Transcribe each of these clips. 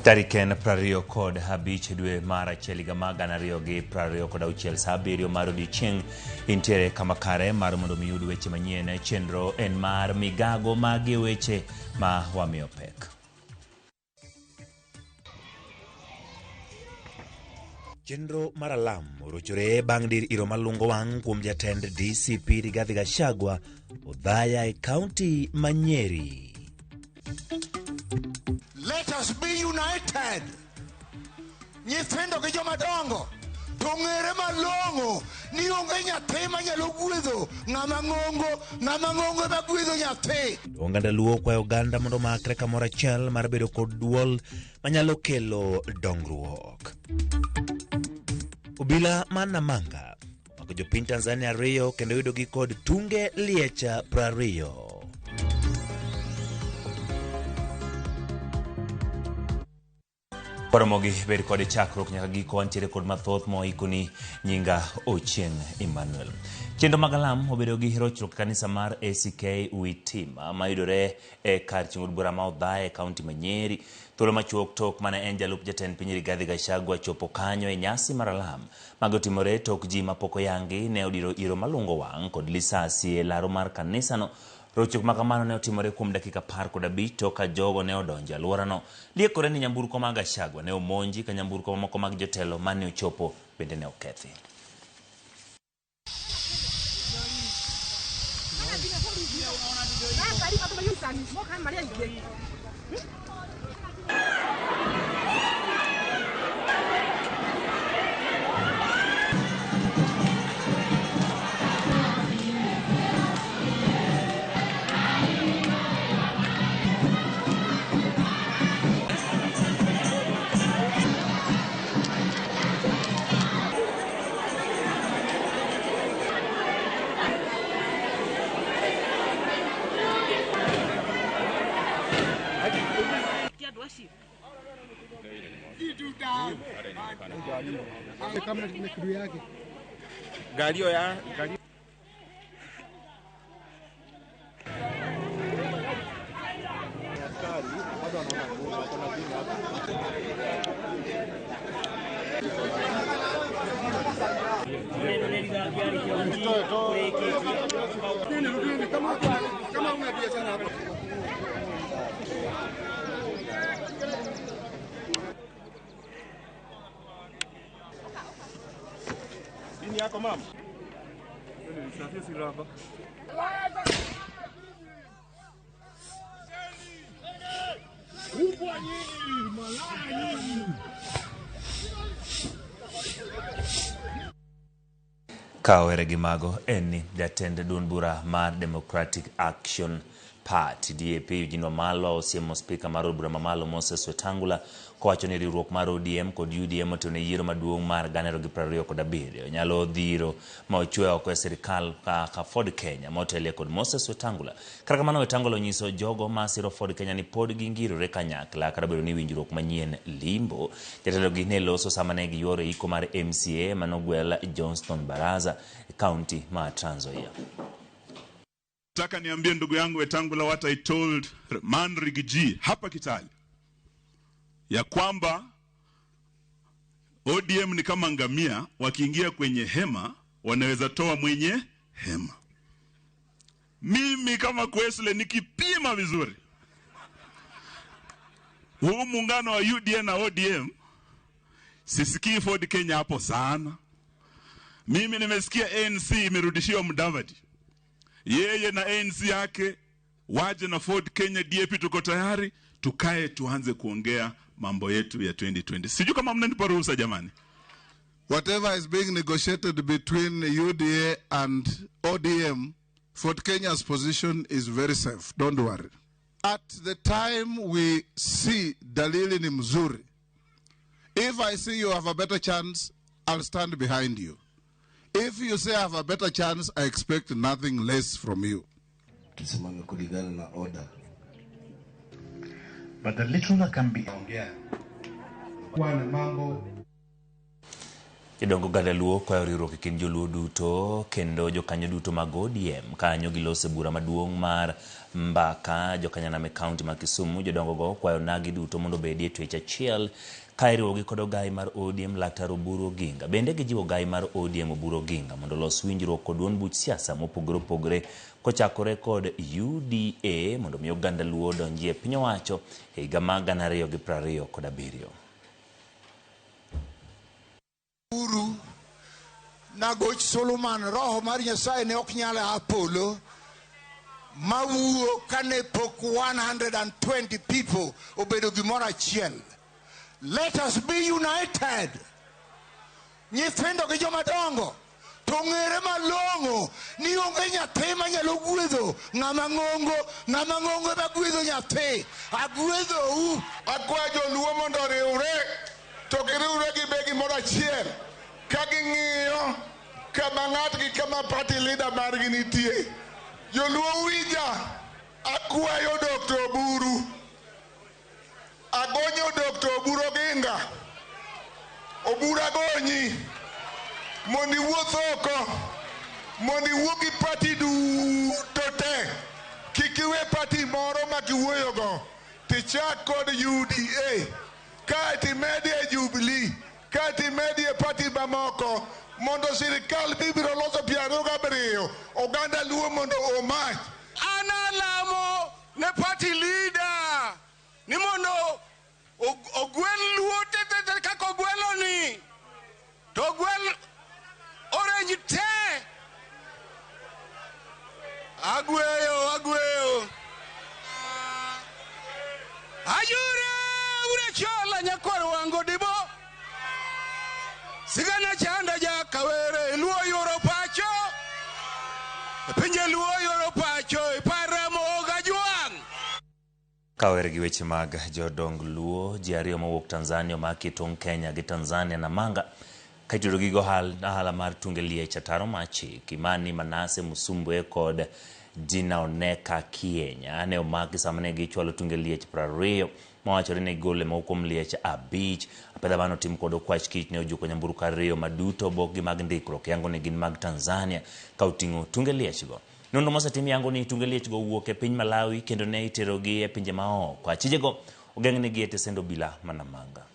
Tariken prario kod habich dwe mara cheliga nario gi prario kod auchiel sabirio mar odiochieng' intiere kama kare mar mondo miyud weche manyien chenro en mar migago magi weche ma wamiyo pek. Chenro mar alam orochore bang' dir iro malungo wang' kuom jatend DCP Rigathi Gachagua Othaya e kaunti ma Nyeri. Let us be united. Nyithindo gi jomadongo tong'ere malong'o ni onge nyathi manyalo gwedho ng'ama ng'ongo ema gwedho nyathi. Oganda Luo kwayo oganda mondo makre kamoro achiel mar bedo kod duol manyalo kelo dongruok. Obila man Namanga omako jopiny Tanzania 2 kendo yudogi kod tunge liecha 20. Paramogi bed kod chakruok nyaka giko antiere kod mathoth moikoni nyinga Ochieng' Emmanuel. Chenro mag alam obedo gi rochruok kanisa mar ACK Witima mayudore e kar chung'od bura ma Othaya e kaunti ma Nyeri. Thuolo machuok tok mane en jalup jatend piny Rigathi Gachagua chopo kanyo e nyasi mar alam magotimore tok ji mapoko yangi ne odiro iro malungo wang' kod lisasi e laro mar kanisano. Rochruok makamano ne otimore kuom dakika 15 tok ka jogo ne odonjo alworano. Liekore ni nyamburko mag Gachagua ne omonji ka nyamburko mamoko mag jotelo mane ochopo bende ne okethi. Galio ya galio ini yako mama. Nisafiri silaba. Kubwa nyingi, malaya nyingi. Kawere gi mago en jatend duond bura mar Democratic Action Party DAP Eugene Wamalwa osiemo spika mar bura mamalo Moses Wetangula kowacho ni riwruok mar ODM kod UDM otone yiero maduong' mar 2027 nyalo dhiro ma ochwe oko e sirikal ka Ford Kenya motelie kod Moses Wetangula. Kaka mano Wetangula onyiso jogo ma siro Ford Kenya ni pod gingirore kanyakla kata bedo ni winjruok manyien limbo. Jatelo gi ne loso sama ne giyoro iko mar MCA manogwel Johnston Baraza county ma Trans Nzoia. Nataka niambie ndugu yangu Wetangula what I told Man Rigiji hapa Kitale ya kwamba ODM ni kama ngamia wakiingia kwenye hema wanaweza toa mwenye hema. Mimi kama Kwesle nikipima vizuri huu muungano wa UDA na ODM sisikii Ford Kenya hapo sana. Mimi nimesikia ANC imerudishiwa Mudavadi. Yeye na ANC yake waje na Ford Kenya. DAP tuko tayari, tukae tuanze kuongea mambo yetu ya 2020. Sijui kama mnanipa ruhusa jamani. Whatever is being negotiated between UDA and ODM, Ford Kenya's position is very safe. Don't worry. At the time we see dalili ni mzuri, if I see you have a better chance, I'll stand behind you. If you say I have a better chance, I expect nothing less from you. Tusimame kulingana na order. But the little that can be ongea. Kwa na mambo Jodongo Galaluo kwayo riwruok e kind joluo duto kendo jokanyo duto mag ODM kanyo gilose bura maduong' mar mbaka jokanyaname kaunti ma Kisumu. Jodongo go kwayo nagi duto mondo bedie twech achiel ka iriwogi kod ogai mar ODM Laktar Oburu Oginga. Bende gijiwo ogai mar ODM Oburu Oginga mondo los winjruok kod duond buch siasa mopogore opogore kochakore kod UDA mondo mi oganda luo donjie piny owacho e higa mag 2027. Uru nagoch Solomon roho mar Nyasaye ne ok nyale apolo mawuo kane pok 120 people obedo gimoro achiel. Let us be united. Nyithindo gi joma dongo to ng'ere malong'o ni onge nyathi manyalo gwedho ng'ama ng'ongo ema gwedho nyathi. Agwedhou. Akwayo joluo mondo oriwre to giriwre gibe gimoro achiel ka ging'iyo kama ng'atgi kama party leader margi nitie. Joluo winja, akwayo Dr. Oburu, agonyo Dr. Oburu Oginga, Oburu agonyi mondo iwuoth oko, mondo iwuo gi party duto te, kik iwe party moro ma kiwuoyogo, tichak kod UDA, kaeti medie Jubilee, kaeti medie party mamoko, mondo sirikal bibiro loso 27 oganda luo mondo omach. Analamo ne party leader ni mondo ogwel luo te kako gwelo ni to gwel orange te. Agweyo ayure ure chola nyakwar wango dibo sigana chanda ja kawere luo yoro pacho pinje luo yoro pacho paramo gajuang. Kawere gi weche mag jodong luo ji ariyo mawuok Tanzania omaki tong' Kenya gi Tanzania Namanga kaitudo gi ohala mar tunge liech ataro machi. Kimani Manase Musumbwe kod Dina Oneka Kienya ne omaki sama ne gichwalo tunge liech 20 mawachore ne gole maukom liech 5. Apedha bano tim kod okwach kich ne ojuko nyamburko 2 maduto bokgi mag ndikruok yango ni gin mag Tanzania ka oting'o tunge liech go. Nonro mosetim yango ni tunge liech go wuok e piny Malawi kendo ne iterogi e pinje maoko. Achijego ogeng'negi e tesend obila ma Namanga.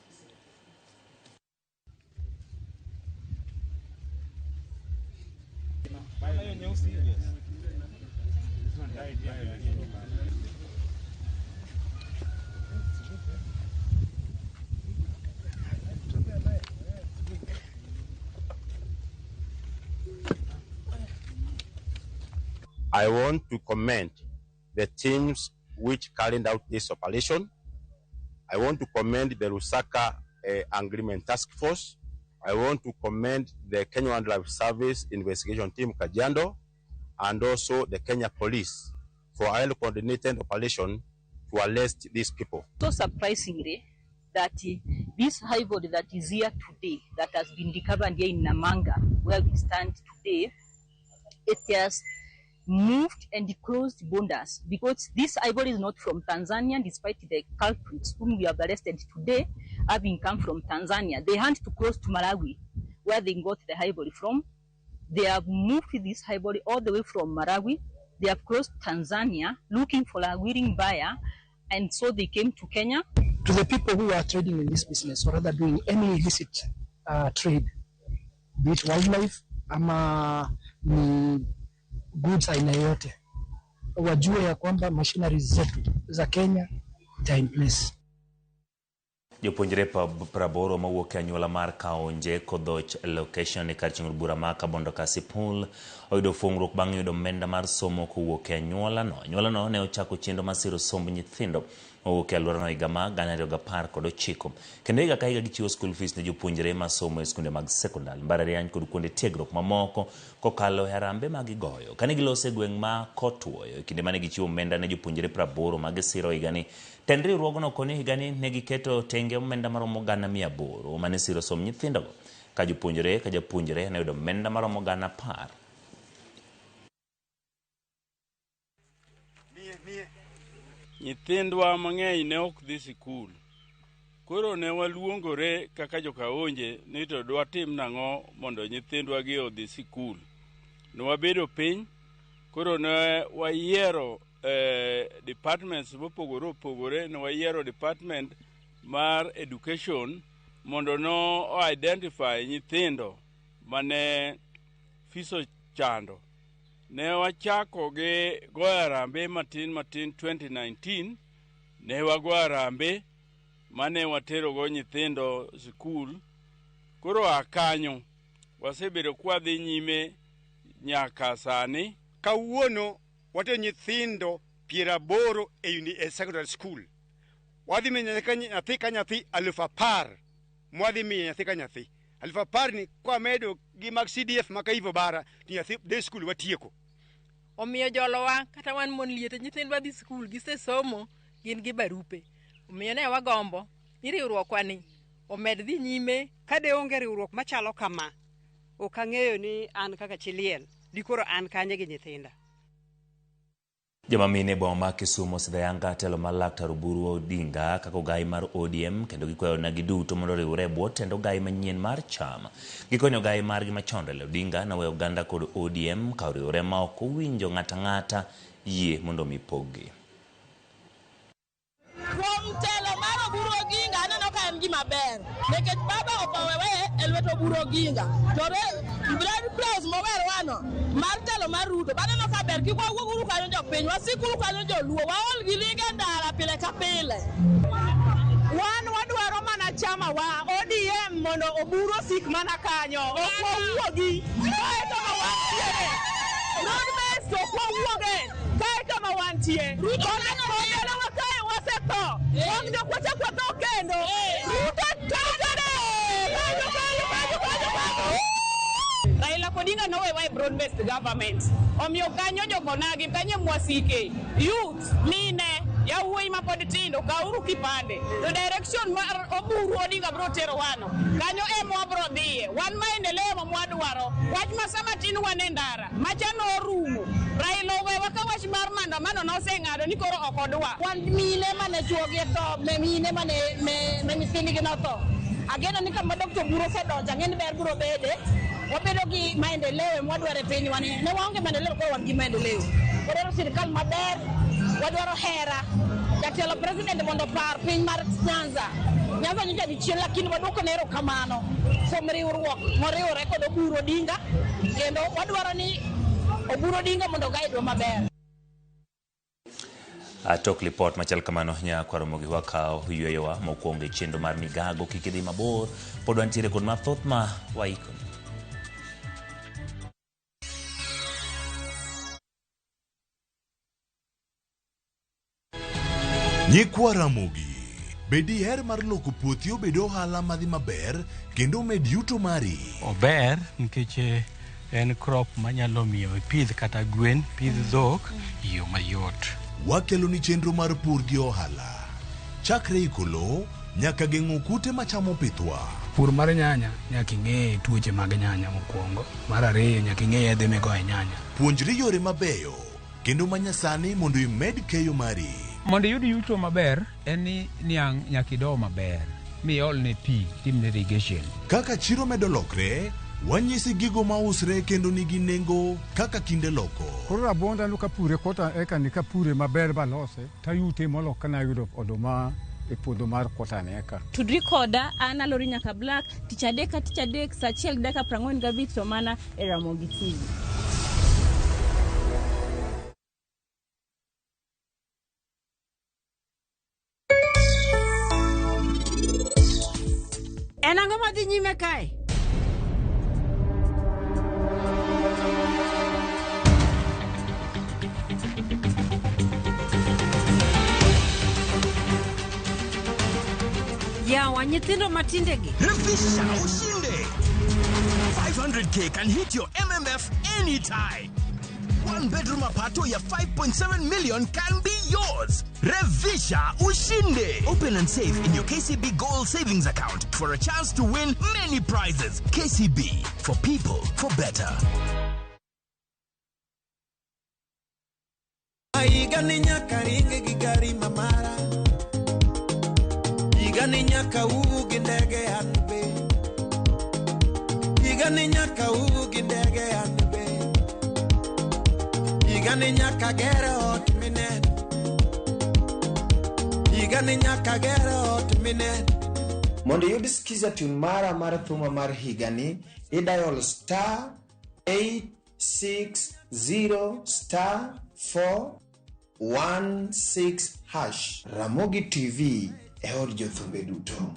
I want to commend the teams which carried out this operation. I want to commend the Lusaka Agreement Task Force. I want to commend the Kenya Wildlife Service Investigation Team Kajiado and also the Kenya Police for a well-coordinated operation to arrest these people. So surprisingly, that this high body that is here today, that has been recovered here in Namanga, where we stand today, it has moved and closed borders because this ivory is not from Tanzania, despite the culprits whom we have arrested today having come from Tanzania. They had to cross to Malawi, where they got the ivory from. They have moved this ivory all the way from Malawi. They have crossed Tanzania looking for a willing buyer, and so they came to Kenya. To the people who are trading in this business, or rather doing any illicit trade, be it wildlife ama goods aina yote, wajue ya kwamba machineries zetu za Kenya are in place. Jopuonjre praboro mawuok anyuola mar Kaonje Kodhoch location e kar ching'o bura ma Kabondo Kasipul oyudo fuong'ruok bang' yudo omenda mar somo kowuok e anyuola no. Anyuola no ne ochako chenro mar siro somb nyithindo mowuok e alwora no higa ma 2019 kendo higa ka higa gichiwo school fees ne jopuonjre ma somo e skunde mag sekondari, mbalariany kod kuonde tiegruok mamoko kokalo e harambe mag goyo. Kane gilose e gweng' ma Kotwoyo e kinde mane gichiwo omenda ne jopuonjre 80 ma gisiro higani, tend riwruogno koni higani ne giketo tenge omenda maromo 800 mane siro somb nyithindogo, ka jopuonjre ka japuonjre ne yudo omenda maromo 10,000. Nyithindwa mang'eny ne ok dhi sikul. Koro ne waluongore kaka jokaonje ni to dwa tim nang'o mondo nyithindwa gi odhi sikul. Ne wabedo piny, koro ne wayiero departments mopogore ne wayiero department mar education mondo no identify nyithindo mane fiso chando. Ne wachako gi goyo arambe matin 2019, ne wagoyo arambe mane watero go nyithindo sikul. Koro akanyo wasebedo kwadhi nyime nyaka sani. Kawuono wate nyithindo 80 e secondary school. Wadhi miyo nyathi ka nyathi 10,000. Mwadhi miyo nyathi ka nyathi 10,000 ni kwa medo gi mag CDF maka hivyo bara ni nyathi day school watieko. Omiyo jolowa kata wan mon liete nyithindwa dhi skul gise somo gin gi barupe. Omiyo ne wagombo ni riwruokwa ni omed dhi nyime ka de onge riwruok machalo kama. Ok ang'eyo ni an kaka Chiliel dikoro an kanye gi nyithinda. Joma mine boma ma Kisumu sidayanga telo mar Laktar Oburu Odinga kaka ogai mar ODM kendo gikwayo na giduto mondo riwre bwo tendo ogai manyien mar chama. Gikonyo ogai margi machon Raila Odinga na weyo Uganda kod ODM ka riwre ma ok owinjo ng'ata yie mondo mipogi. Kuom telo mar Oburu Oginga aneno ka en gima ber nikech baba opawewe e lweto Oburu Oginga to Brad Plus mower wano mar telo mar Ruto baneno ka ber kik wawuog uru kanyo jopiny wasikuru kanyo joluo waol gi lige ndara pile ka pile. Wan wadwaro mana chama wa ODM mondo Oburu sik mana kanyo ok wawuogi kaeto ma wantiere roadmate ok wawuoge kaeto ma wantie Ruto ne wakae waseto wang jokwacha kwatho kendo Ruto tajane Raila Odinga no way broad-based government. Omiyo kanyo jokonagi kanye mwasike youth mine yawuoyi ma pod tindo kauru kipande to direction mar Oburu Odinga bro tero wano kanyo emwa bro dhiye wan maendeleo mwadwaro wach masama tin wan e ndara machano orumo Raila owewa ka wach mar maandamano noseng'ado ni koro ok odwa wan mine mane chuogi to mine mane nyithindgi notho ageno ni kama Dr. Oburu osedonjo ng'eni ber bro bede wabedo gi maendeleo mwadwaro e piny wan ne waonge maendeleo ko wan gi maendeleo wadwaro sirikal maber wadwaro hera jatelo president mondo par piny mar Nyanza nyocha dichiel lakini waduoko nero kamano kuom riwruok moriwore kod Oburu Odinga kendo wadwaro ni Oburu Odinga mondo gaidwa maber. Tok report machal kamano nyakwaro mogi wakao yweyowa mokwongo e chenro mar migago kikidhi mabor pod wantiere kod mathoth ma waiko. Nyikwa Ramogi bedi her mar loko puothi obed ohala madhi maber kendo med yuto mari. Ober nikech en crop manyalo miyo ipidh kata gwen, pidh dhok yo mayot. Wakelo ni chenro mar pur gi ohala. Chakre ikolo nyaka geng'o kute machamo pithwa. Pur mar nyanya nyaka ing'e tuoche mag nyanya mokwongo. Mar ariyo nyaka ing'e yedhe migoyo nyanya. Puonjri yore mabeyo kendo manyasani mondo imed keyo mari. Mondo yud yuto maber en ni niang' nyaka ido maber miol ne pi timne irrigation. Kaka chiro medo lokre wanyisi gigo mausre kendo nigi nengo kaka kinde loko. Koro rabonda no kapure kota eka ni kapure maber balose tayute molo kana yudo oduma e puodho mar kota ne eka. Tudri koda ana lori nyaka Black tich adek sa achiel gi dakika 45 to mana e Ramogi TV. En ang'o madhi nyime kae? Yawa nyithindo matindegi. Revisha ushinde. 500k can hit your MMF anytime. One bedroom apartment ya 5.7 million can be yours. Revisha ushinde. Open and save in your KCB Gold Savings account for a chance to win many prizes. KCB, for people, for better. Igani nyaka ringe gi gari mamara. Igani nyaka ugi ndege anbe. Igani nyaka ugi ndege anbe. Igani nyaka gero ot minen. Igani nyaka gero ot minen. Mondo yud skiza tune mara mar thuma mar higani, idial star 860 star 416 hash. Ramogi TV e od jothumbe duto.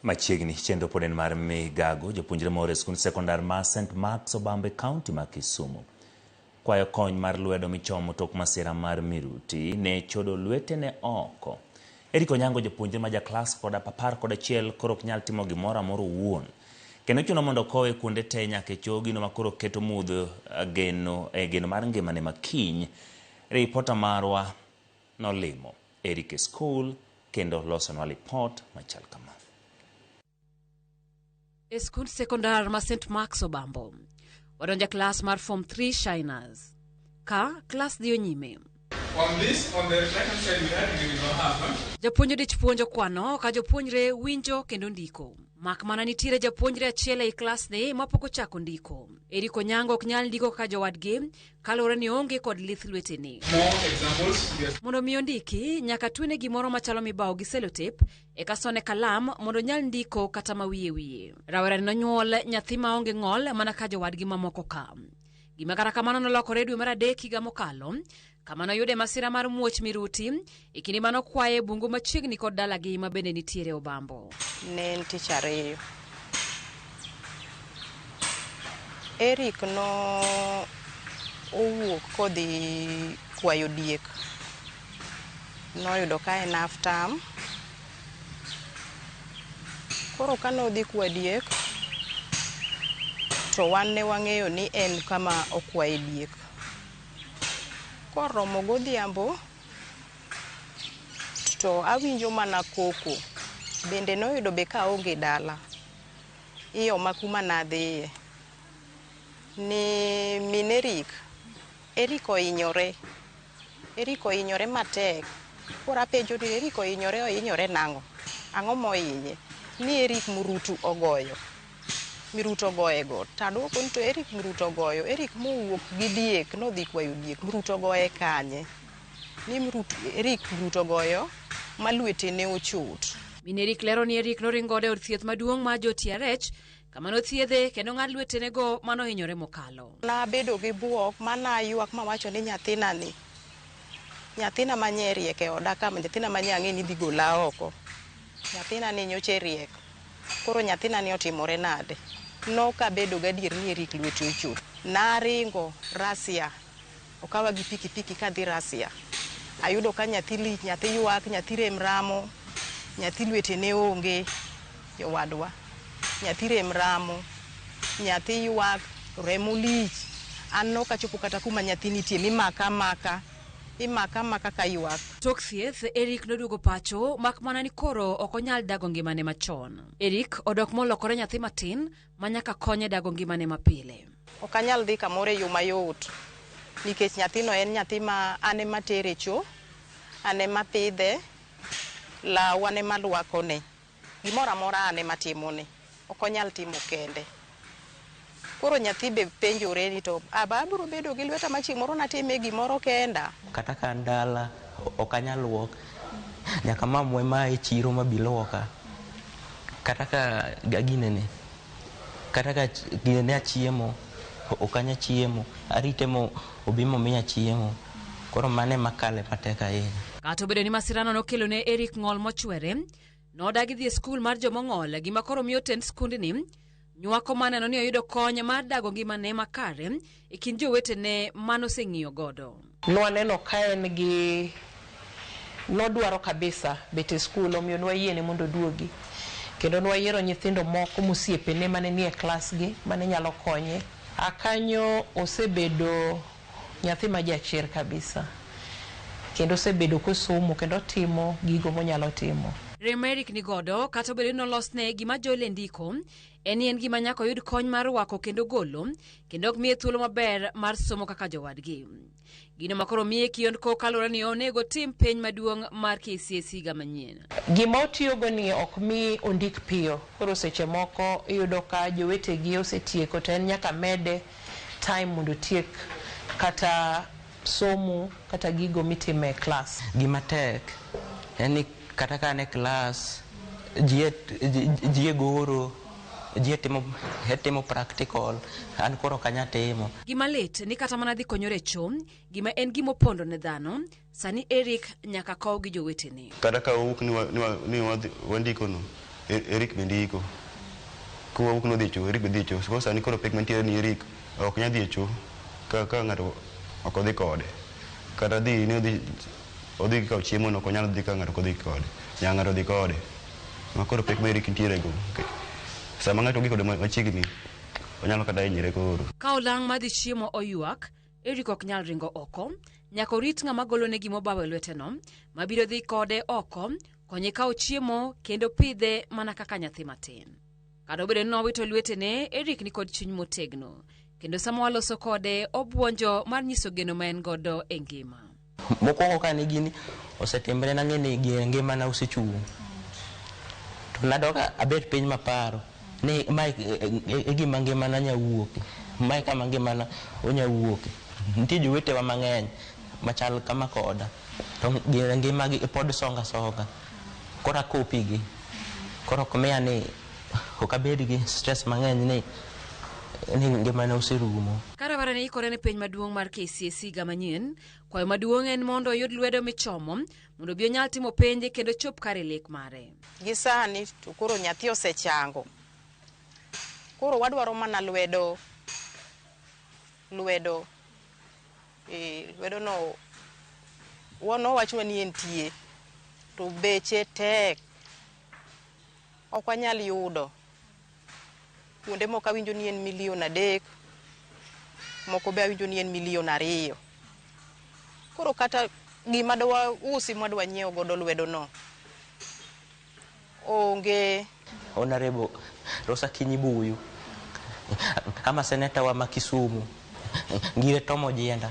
Machiegni chendo poden mar migago jopuonjre moro e skund sekondar ma St. Mark's Obambe County ma Kisumu. Kwayo kony mar lwedo michomo tok masira mar miruti ne chodo lwetene oko. Eric Onyango jopuonjre ma jaklas koda papar koda chiel koro ok nyal timo gimoro amoro wuon. Kendo chuno mondo kowe kuonde te nyaka chogino makoro keto mudho geno mar ngimane makiny. Reporter marwa nolimo Eric School kendo losonwa report machal kama. E skund sekondar ma St. Mark's Obambo, wadonja klas mar Form 3 Shiners. Ka klas dio nyime. On the right-hand side, we had to happen. Japuonjo dich puonjo kwano ka jopuonjre winjo kendo ndiko. Mak mana nitiere japuonjre achiel e klas ne mapok ochako ndiko. Eric Onyango ok nyal ndiko ka jowadgi kalore ni onge kod lith lwetene. Mondo miyo ndiki nyaka twene gimoro machalo mibawo gi selotep e kasone kalam mondo nyal ndiko kata mawiye. Rawera nonyuol nyathi maonge ng'ol mana ka jowadgi mamoko ka. Gima kata kamano nolokore dwe mar 3 higa mokalo. Kama noyude masira mar muoch miruti, ikini mano kwaye bungu machiegni kod dalagi ma bende nitiere Obambo. Ne tich ariyo. Eric no owuok kodhi kwayo diek. Noyudo ka en half term. Koro ka nodhi kwa diek, to wan ne wang'eyo ni en kama okwaye diek. Koromo godhiambo to awinjo mana koko. Bende noyudo be ka onge dala. Iyo makuma nadhiye. Ni min Eric ohinyore. Eric ohinyore matek. Koro apenjo ni Eric ohinyore nang'o? Ang'o mohinye? Ni Eric murutu ogoyo. Miruto goye go. Tadwoko ni to Eric miruto goyo. Eric mowuok gi diek nodhi kwayo diek. Miruto goye kanye. Ni Eric miruto goyo malwete ne ochot. Min Eric lero ni Eric noringode od thieth maduong' ma jo TRH kama nothiedhe kendo ng'ad lwetene go manohinyore mokalo. Nabedo gi buok mana ywak mawacho ni nyathina manyeri eke oda kama nyathina manyang'e ni dhi gola oko. Nyathina ni nyoche riek. Koro nyathina ni otimore nade. No kabedo gadier ni Eric lwete ochot. Naringo Rasia. Okawa gi pikipiki kadhi Rasia. Ayudo ka nyathi ywak, nyathi rem ramo, nyathi lwete ne onge, jowadwa. Nyathi rem ramo, nyathi ywak, remo lich. An no kachopo kata kuma nyathi nitie mimaka ka ywak. Tok thieth, Eric noduogo pacho mak mana ni koro ok onyal dago ngimane machon. Eric odok molokore nyathi matin manyaka konye dago ngimane mapile. Ok anyal dhi kamoro e yo mayot. Nikech nyathino en nyathi ma ane matere cho, ane mapidhe, law ane malwakone. Gimoro amora ane matimone. Ok onyal timo kende. Koro nyathi be penjore ni to abiro bedo gi lweta machieng' moro natime gimoro kenda. Kata ka ndala ok anyal luok. Nyaka mamwe ma e chiro mabiloka. Kata ka gaginene. Kata ka ginene achiemo. Ok anya chiemo. Arite mo obimo miya chiemo. Koro mane makale pateka yeye. Kato bedo ni masirano nokelo ne Eric ng'ol mochwere. Nodagi dhi e skul mar jomong'ol gima koro miyo tend skundni. Nywako maneno ni oyudo kony mar dago ngimane makare e kind jowetene manoseng'iyo godo. Nwaneno ka en gi nodwaro kabisa bet e skul omiyo nwayiene mondo duogi. Kendo nwayiero nyithindo moko mosiepene mane nie klas gi mane nyalo konye. Akanyo osebedo nyathi ma jachir kabisa. Kendo osebedo kosomo kendo timo gigo monyalo timo. Remerik ni godo kata obedo ni olosne gima Joel ndiko en gima nyako yud kony mar wako kendo golo kendo ok miye thuolo maber mar somo kaka jowadgi. Gino makoro miye kiondko kalura ni onego tim penj maduong' mar KCSE ga manyien. Gima otiyogo ni ok mi ondik piyo, koro seche moko iyudo ka jowetegi osetieko to en nyaka mede time mondo tiek kata somo kata gigo mitime klas. Gima tek en kata ka ne klas jie goro jie timo practical an koro kanya timo. Gima lit ni kata mana dhi konyore chom gima en gimo pondo ne dhano sani Eric nyaka kow gi jowetene. Kata ka uk ni wandiko no Eric bendiko ko uk no dicho Eric bendiko so sani koro pek mantiere ni Eric ok nya dicho ka ng'ato ok odhi kode kata dhi ni odhi ka chiemo no ko nyalo dhi ka ng'ato kodhi kode ng'ato dhi kode makoro pek ma Eric ntiere go sama ng'ato gi kode machiegni onyalo kata hinyre koro. Ka olang' madhi chiemo oyuak Eric ok nyal ringo oko nyaka orit ng'ama golo ne gimo bawe lweteno mabiro dhi kode oko konye kawo chiemo kendo pidhe mana kaka nyathi matin. Kata obedo ni nowito lwetene Eric ni kod chuny motegno kendo sama waloso kode obuonjo mar nyiso geno ma en godo e ngima. Mokwongo ka ni gini osetimbre na ng'eni ngima na osechung'. To nadoka abet piny maparo ni mai gima ngima na nyawuoke mai kama ngima na onyawuoke. Nitie jowetewa mang'eny machal kama koda to ngima gi pod songa kora kopigi koro komiya ni ok abed gi stress mang'eny ni ngima na oserumo. Karawara ni ikore ne penj maduong' mar KCSE ga manyien kwayo maduong' en mondo oyud lwedo michomo mondo bi onyal timo penj kendo chop kare lek mare. Gi sani to koro nyathi osechango koro wadwaro mana lwedo no wono wacho ni entie to beche tek ok wanyal yudo kuonde moko awinjo ni en $1,300,000 moko be awinjo ni en $2,000,000 koro kata gima dwa usi mwadwa nyiewo godo lwedo no onge. Honorable Rosa Kinyibuyu ama seneta wa Makisumu ngire tomo jienda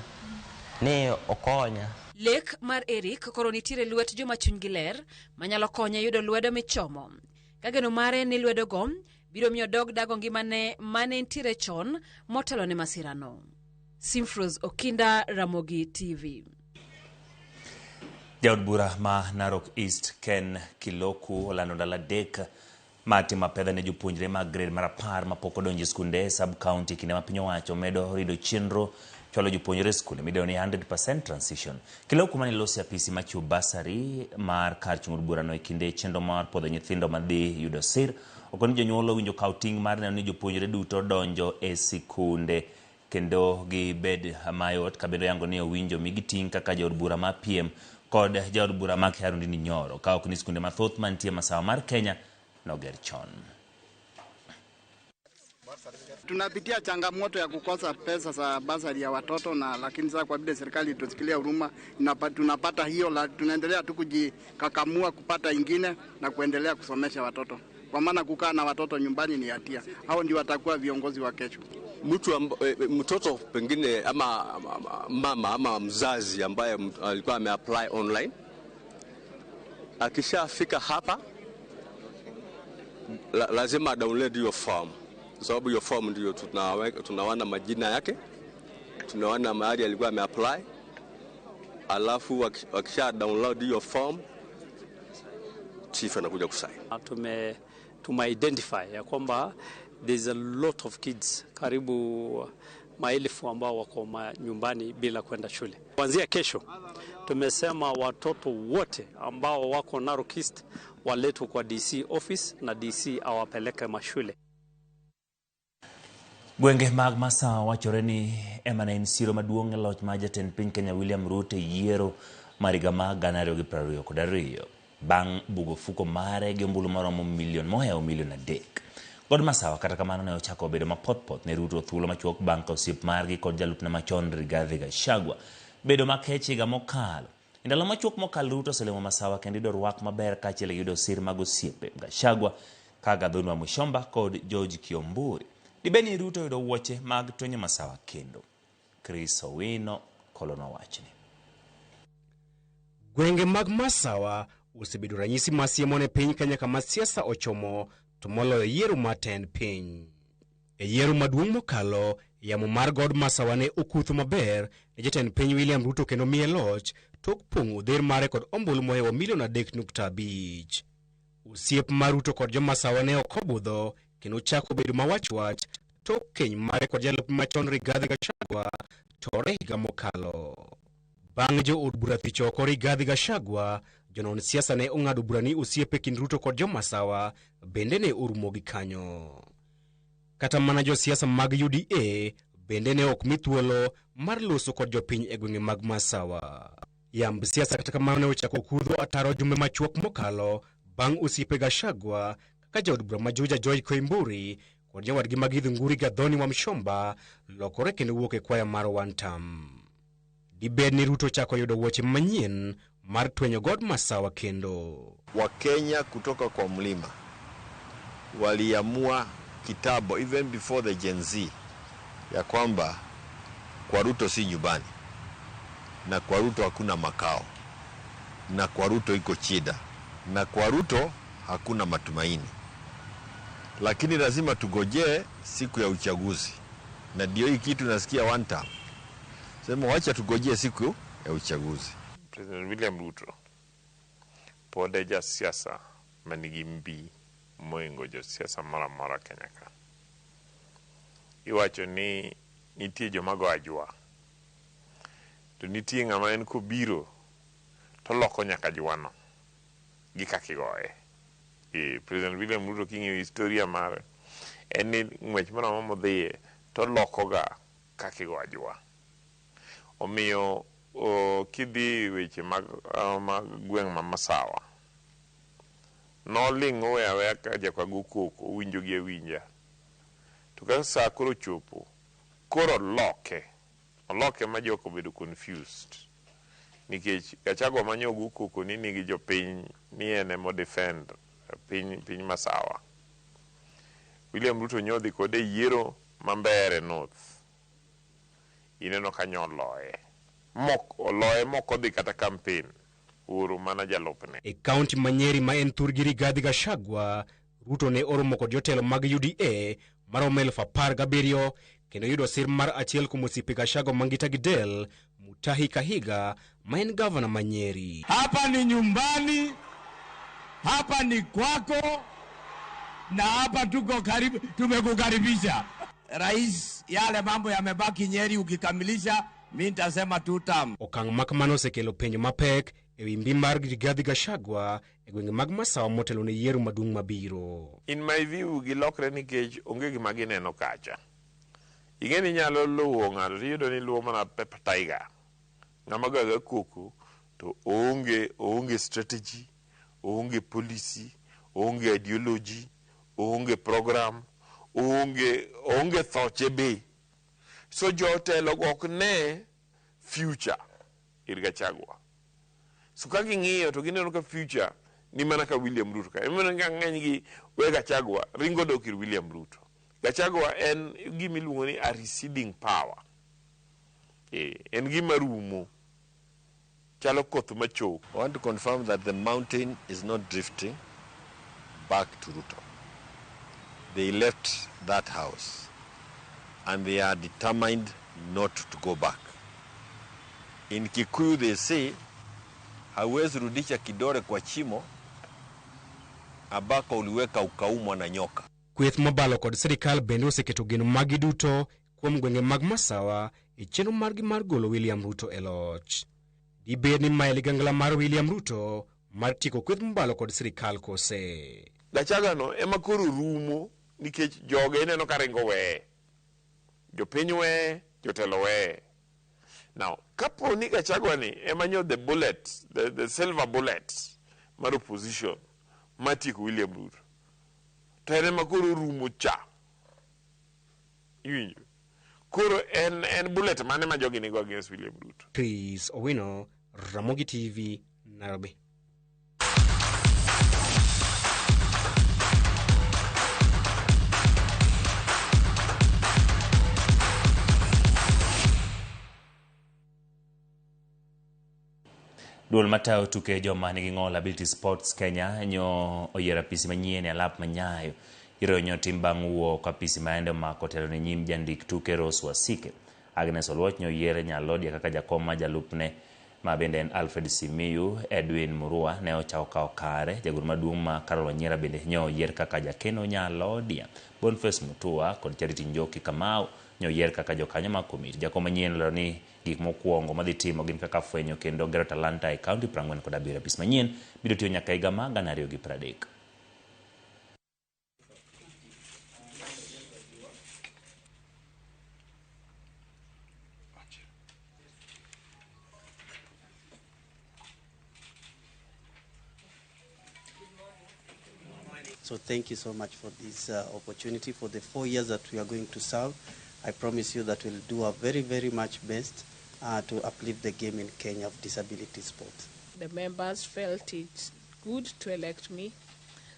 ne okonya. Lek mar Eric koro nitiere lwet joma chunygi ler manyalo konye yudo lwedo michomo. Kageno mare ni lwedo go biro miyo dog dago ngimane mane nitiere chon motelo ne masirano. Simfros Okinda, Ramogi TV. Jaod bura ma Narok East Ken Kiloku olando ndalo adek matimo pedha ne jopuonjre mag grade mar 10 mapok odonjo skunde sub county kinde ma piny owacho medo rido chenro chwalo jopuonjre skunde midewo ni 100% transition. Kiloku mane losi apisi machiwo basari mar kar chung'o bura no e kinde chenro mar podho nyithindo madhi yudo sir okoni jonyuol owinjo kawo ting' mar neno ni jopuonjre duto donjo e sikunde kendo gibed mayot kabendo yango ni owinjo migi ting' kaka jaod bura ma PM kod jaod bura ma Harundini Nyoro ka ok ni skunde mathoth mantie masawa mar Kenya noger chon. Tunapitia changamoto ya kukosa pesa za basari ya watoto na lakini sasa kwa vile serikali tusikilia huruma tunapata hiyo, tunaendelea tu kujikakamua kupata ingine na kuendelea kusomesha watoto. Kwa maana kukaa na watoto nyumbani ni hatia. Hao ndio watakuwa viongozi wa kesho. Mtoto pengine ama mama ama mzazi ambaye alikuwa ameapply online akishafika hapa lazima download your form. Sababu your form ndio tunawana majina yake, tunawana mahali alikuwa ameapply, alafu wakisha download your form chief anakuja kusign. Tume-identify ya kwamba there's a lot of kids, karibu maelfu ambao wako nyumbani bila kwenda shule. Kuanzia kesho tumesema watoto wote ambao wako Narok East waletwe kwa DC office na DC awapeleke mashule. Gwenge mag Masawa wachore ni emane siro maduong' e loch ma jatend piny Kenya William Ruto yiero mariga ma 2022 bang' bugo fuko mare gi ombulu maromo milion mohewo milion 3. God Masawa kata kamano ne ochako bedo mapoth ne Ruto thuolo machuok bang' ka osiep margi kod jalupne machon Rigathi Gachagua bedo makech higa mokalo Ndalo machuok mokalo Ruto oselemo Masawa kendo yudo rwak maber kaachiel gi yudo sir mag osiepe Gachagua kaka Gathoni Mushomba kod George Kiomburi. Dibeni Ruto yudo wuoche mag twenyo Masawa kendo. Chris Owino Kolono wachni. Gwenge mag Masawa osebedo ranyisi masiemo ne piny Kenya kama siasa ochomo to moloyo yiero matend piny. E yiero maduong' mokalo, yamo mar God Masawa ne okutho maber ne jatend piny William Ruto kendo miye loch tok pong'o odher mare kod ombulu mohewo milion 3.5. Osiep mar Ruto kod jo Masawa ne ok obudho kendo chako bedo mawach tok keny mare kod jalup machon Rigathi Gachagua tore higa mokalo. Bang' jo od bura thich oko Rigathi Gachagua, jonon siasa ne ong'ado bura ni osiepe kind Ruto kod jo Masawa bende ne orumo gi kanyo. Kata mana jo siasa mag UDA bende ne ok mi thuolo mar loso kod jopiny e gwenge mag Masawa. Yamb siasa kata kamano ne ochako kudho ataro jumbe machuok mokalo bang' osiepe Gachagua kaka jaod bura ma Juja George Koimburi kod jawadgi mag Githunguri Gathoni Mushomba lokore kendo wuok e kwaya mar one term. Dibed ni Ruto chako yudo wuoche manyien mar twenyo God Masawa kendo. Wakenya kutoka kwa mlima waliamua kitabo even before the Gen Z ya kwamba kwa Ruto si nyumbani, na kwa Ruto hakuna makao, na kwa Ruto iko shida, na kwa Ruto hakuna matumaini. Lakini lazima tugojee siku ya uchaguzi, na ndio hii kitu nasikia one time. Sema wacha tugojee siku ya uchaguzi. President William Ruto pode ja siasa manigi mbi moingo jo siasa mara Kenya ka. Iwacho ni nitie joma go ajwa, to nitie ng'ama en kobiro to loko nyaka jwano gi kakigoye. President William Ruto king'eyo historia mare en ni ng'wech moro modhiye to loko ga kakigo ajwa. Omiyo kidhi weche mag gweng' ma Masawa noling'o weya ka jakwago koko winjo gi winja, to ka saa koro chopo koro oloke ma jok obedo confused nikech Gachagua manyogo koko ni nigi jopiny ni ene mo defend piny Masawa. William Ruto nyodhi kode yiero mambere North, ineno kanyo oloye moko dhi kata campaign uru mana jalopne. E kaunti Manyeri ma en thurgi Rigathi Gachagua, Ruto ne oromo kod jotelo mag UDA maromo 17,000 kendo yudo sir mar achiel kuom osiepe Gachagua Mangita Gidel, Mutahi Kahiga ma en gavana Manyeri. Hapa ni nyumbani, hapa ni kwako, na hapa tuko karibu, tumekukaribisha. Rais, yale mambo yamebaki Nyeri ukikamilisha, mimi nitasema 2 term. Okang' makamano osekelo penjo mapek ewi mbi mar Rigathi Gachagua e gwenge mag Masawa motelo ne yiero maduong' mabiro. In my view gilokre nikech onge gima gineno kacha. Ing'eni nyalo luwo ng'ato tiyudo ni luwo mana Pepper Tiger, ng'ama gaga koko to onge strategy, onge policy, onge ideology, onge program, onge thoche be. So jotelo ok ne future ir Gachagua. So ka ging'iyo to gineno ka future ni mana ka William Ruto ka. Emeno ng'eny gi we Gachagua ringo dok ir William Ruto. Gachagua en gima iluongo ni a receding power. En gima rumo. Chalo koth macho. I want to confirm that the mountain is not drifting back to Ruto. They left that house and they are determined not to go back. In Kikuyu they say, hawezi rudisha kidore kwa chimo abako uliweka ukaumwa na nyoka. Kweth mabalo kod sirikal bende oseketo geno magi duto kuom gwenge mag Masawa e chenro margi mar golo William Ruto e loch. Dibed ni mae ligangla mar William Ruto mar tiko kweth mabalo kod sirikal kose. Gachagua no ema koro rumo nikech joge ineno ka ringo we. Jopiny we, jotelo we. Now, kapo ni Gachagua ni ema nyo the bullet, the silver bullet mar opposition matiko William Ruto. To ema koro rumo cha. Koro en bullet mane ma jogi nigo against William Ruto. Chris Owino, Ramogi TV, Nairobi. Duol matao tuke joma nigi ng'ol Ability Sports Kenya nyo oyiero apisi manyien e alap manyayo. Iro nyo tim bang' wuok apisi maende omako telo ne nyim jandik tuke Rose Wasike. Agnes Oluoch nyo oyiere Nyalodia kaka jakom ma jalupne ma bende en Alfred Simiyu. Edwin Murua ne ochao kao kare. Jagoro maduong' ma Carol Wanyera bende nyo oyier kaka jakeno Nyalodia. Boniface Mutua kod Charity Njoki Kamau nyo oyier kaka jokanyo ma komiti. Jakom manyien lero ni gik mokwongo madhi timo gin kaka fwenyo kendo gero talanta e kaunti 47 apis manyien biro tiyo nyaka higa ma 2030. So thank you so much for this opportunity for the 4 years that we are going to serve. I promise you that we'll do our very, very much best to uplift the game in Kenya of disability sports. The members felt it good to elect me.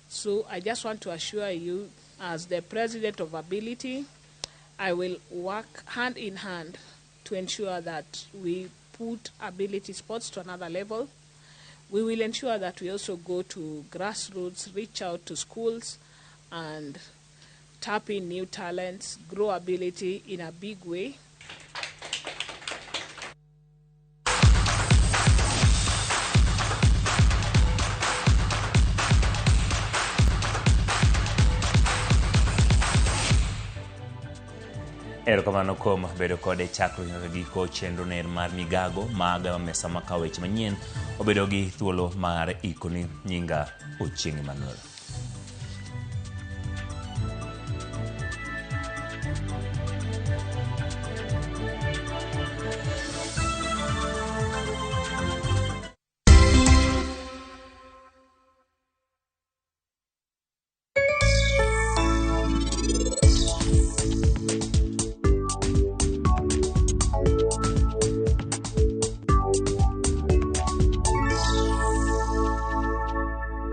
So I just want to assure you, as the president of Ability, I will work hand in hand to ensure that we put ability sports to another level. We will ensure that we also go to grassroots, reach out to schools, and tap in new talents, grow ability in a big way. Erokamano kuom bedo kode chakruok nyaka giko chenro ner mar migago maga mesa makaweche manyien obedo gi thuolo mar ikoni nyinga Ochieng' Emmanuel.